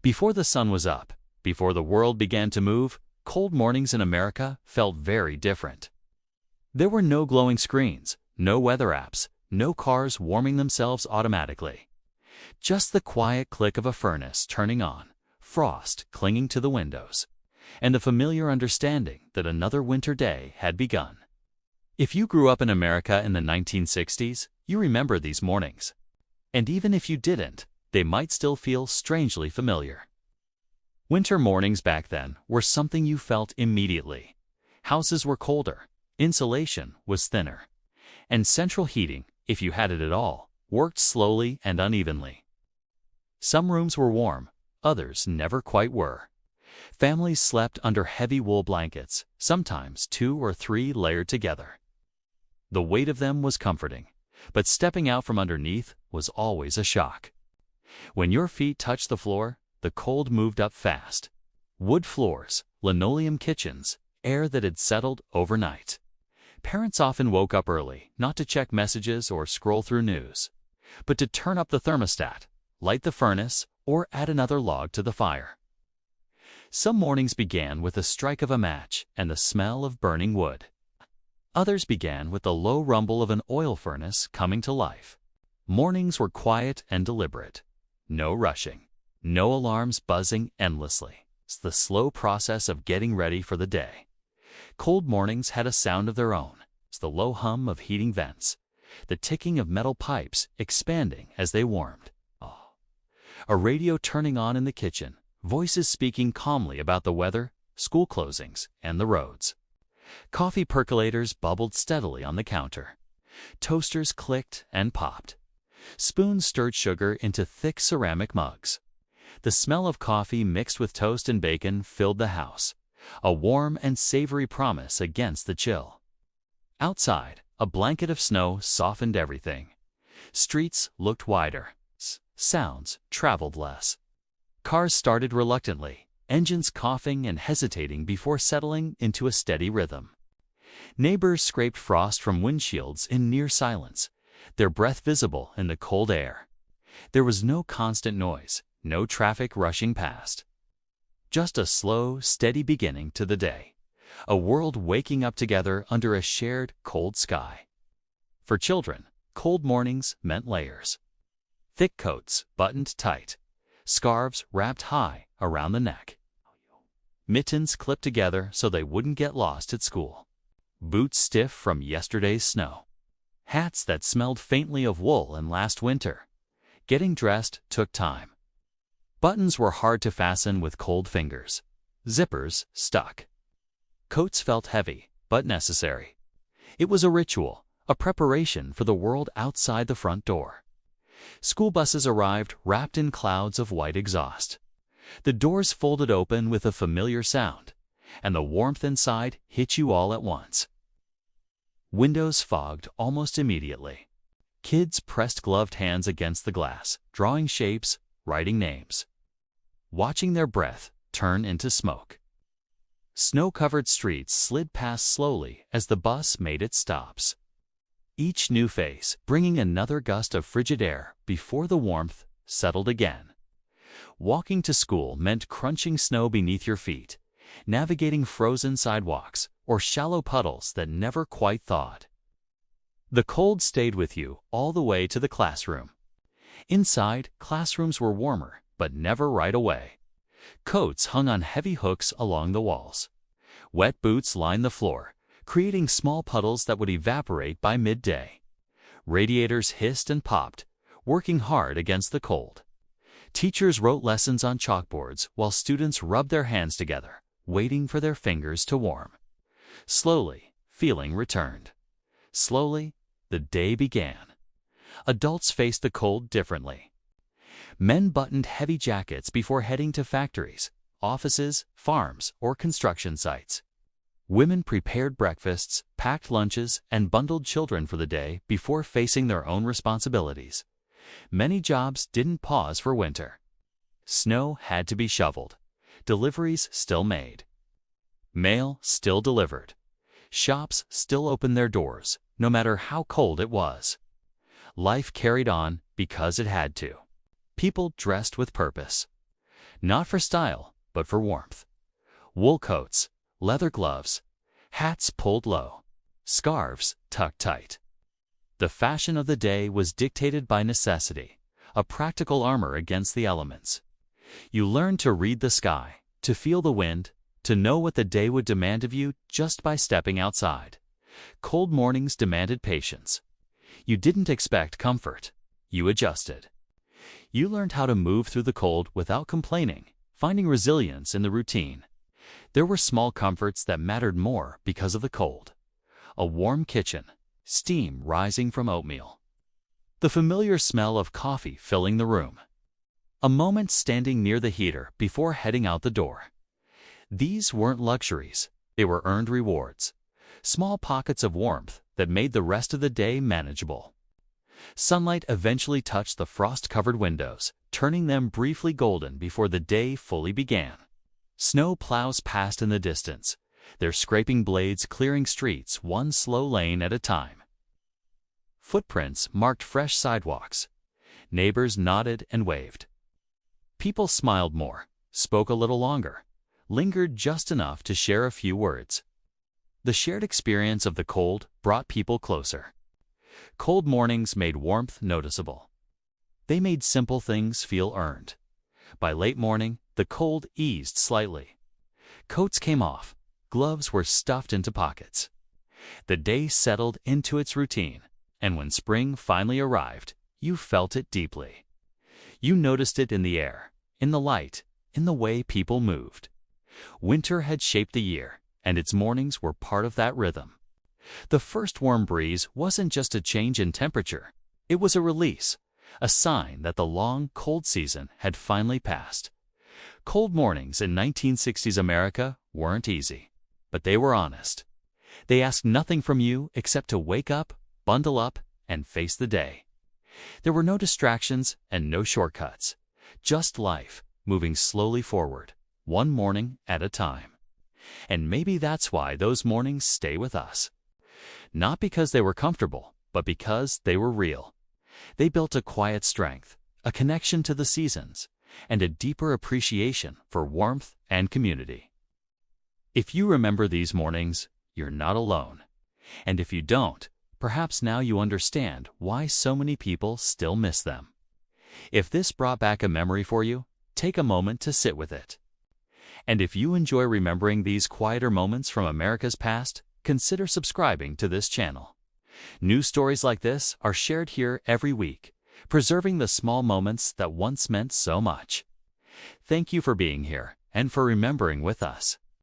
Before the sun was up, before the world began to move, cold mornings in America felt very different. There were no glowing screens, no weather apps, no cars warming themselves automatically. Just the quiet click of a furnace turning on, frost clinging to the windows, and the familiar understanding that another winter day had begun. If you grew up in America in the 1960s, you remember these mornings. And even if you didn't, they might still feel strangely familiar. Winter mornings back then were something you felt immediately. Houses were colder, insulation was thinner, and central heating, if you had it at all, worked slowly and unevenly. Some rooms were warm, others never quite were. Families slept under heavy wool blankets, sometimes 2 or 3 layered together. The weight of them was comforting, but stepping out from underneath was always a shock. When your feet touched the floor, the cold moved up fast. Wood floors, linoleum kitchens, air that had settled overnight. Parents often woke up early, not to check messages or scroll through news, but to turn up the thermostat, light the furnace, or add another log to the fire. Some mornings began with the strike of a match and the smell of burning wood. Others began with the low rumble of an oil furnace coming to life. Mornings were quiet and deliberate. No rushing, no alarms buzzing endlessly. It's the slow process of getting ready for the day. Cold mornings had a sound of their own. It's the low hum of heating vents, the ticking of metal pipes expanding as they warmed. A radio turning on in the kitchen, voices speaking calmly about the weather, school closings, and the roads. Coffee percolators bubbled steadily on the counter. Toasters clicked and popped. Spoons stirred sugar into thick ceramic mugs. The smell of coffee mixed with toast and bacon filled the house, a warm and savory promise against the chill. Outside, a blanket of snow softened everything. Streets looked wider. Sounds traveled less. Cars started reluctantly, engines coughing and hesitating before settling into a steady rhythm. Neighbors scraped frost from windshields in near silence, their breath visible in the cold air. There was no constant noise, no traffic rushing past. Just a slow, steady beginning to the day. A world waking up together under a shared, cold sky. For children, cold mornings meant layers. Thick coats buttoned tight, scarves wrapped high around the neck. Mittens clipped together so they wouldn't get lost at school. Boots stiff from yesterday's snow. Hats that smelled faintly of wool and last winter. Getting dressed took time. Buttons were hard to fasten with cold fingers. Zippers stuck. Coats felt heavy, but necessary. It was a ritual, a preparation for the world outside the front door. School buses arrived wrapped in clouds of white exhaust. The doors folded open with a familiar sound, and the warmth inside hit you all at once. Windows fogged almost immediately. Kids pressed gloved hands against the glass, drawing shapes, writing names. Watching their breath turn into smoke. Snow-covered streets slid past slowly as the bus made its stops. Each new face bringing another gust of frigid air before the warmth settled again. Walking to school meant crunching snow beneath your feet, navigating frozen sidewalks or shallow puddles that never quite thawed. The cold stayed with you all the way to the classroom. Inside, classrooms were warmer, but never right away. Coats hung on heavy hooks along the walls. Wet boots lined the floor, creating small puddles that would evaporate by midday. Radiators hissed and popped, working hard against the cold. Teachers wrote lessons on chalkboards while students rubbed their hands together, waiting for their fingers to warm. Slowly, feeling returned. Slowly, the day began. Adults faced the cold differently. Men buttoned heavy jackets before heading to factories, offices, farms, or construction sites. Women prepared breakfasts, packed lunches, and bundled children for the day before facing their own responsibilities. Many jobs didn't pause for winter. Snow had to be shoveled. Deliveries still made. Mail still delivered. Shops still opened their doors, no matter how cold it was. Life carried on because it had to. People dressed with purpose. Not for style, but for warmth. Wool coats, leather gloves, hats pulled low, scarves tucked tight. The fashion of the day was dictated by necessity, a practical armor against the elements. You learned to read the sky, to feel the wind, to know what the day would demand of you just by stepping outside. Cold mornings demanded patience. You didn't expect comfort. You adjusted. You learned how to move through the cold without complaining, finding resilience in the routine. There were small comforts that mattered more because of the cold. A warm kitchen, steam rising from oatmeal. The familiar smell of coffee filling the room. A moment standing near the heater before heading out the door. These weren't luxuries, they were earned rewards. Small pockets of warmth that made the rest of the day manageable. Sunlight eventually touched the frost-covered windows, turning them briefly golden before the day fully began. Snow plows passed in the distance, their scraping blades clearing streets one slow lane at a time. Footprints marked fresh sidewalks. Neighbors nodded and waved. People smiled more, spoke a little longer, lingered just enough to share a few words. The shared experience of the cold brought people closer. Cold mornings made warmth noticeable. They made simple things feel earned. By late morning, the cold eased slightly. Coats came off, gloves were stuffed into pockets. The day settled into its routine, and when spring finally arrived, you felt it deeply. You noticed it in the air, in the light, in the way people moved. Winter had shaped the year, and its mornings were part of that rhythm. The first warm breeze wasn't just a change in temperature, it was a release, a sign that the long, cold season had finally passed. Cold mornings in 1960s America weren't easy, but they were honest. They asked nothing from you except to wake up, bundle up, and face the day. There were no distractions and no shortcuts, just life moving slowly forward, one morning at a time. And maybe that's why those mornings stay with us. Not because they were comfortable, but because they were real. They built a quiet strength, a connection to the seasons, and a deeper appreciation for warmth and community. If you remember these mornings, you're not alone. And if you don't, perhaps now you understand why so many people still miss them. If this brought back a memory for you, take a moment to sit with it. And if you enjoy remembering these quieter moments from America's past, consider subscribing to this channel. New stories like this are shared here every week, preserving the small moments that once meant so much. Thank you for being here and for remembering with us.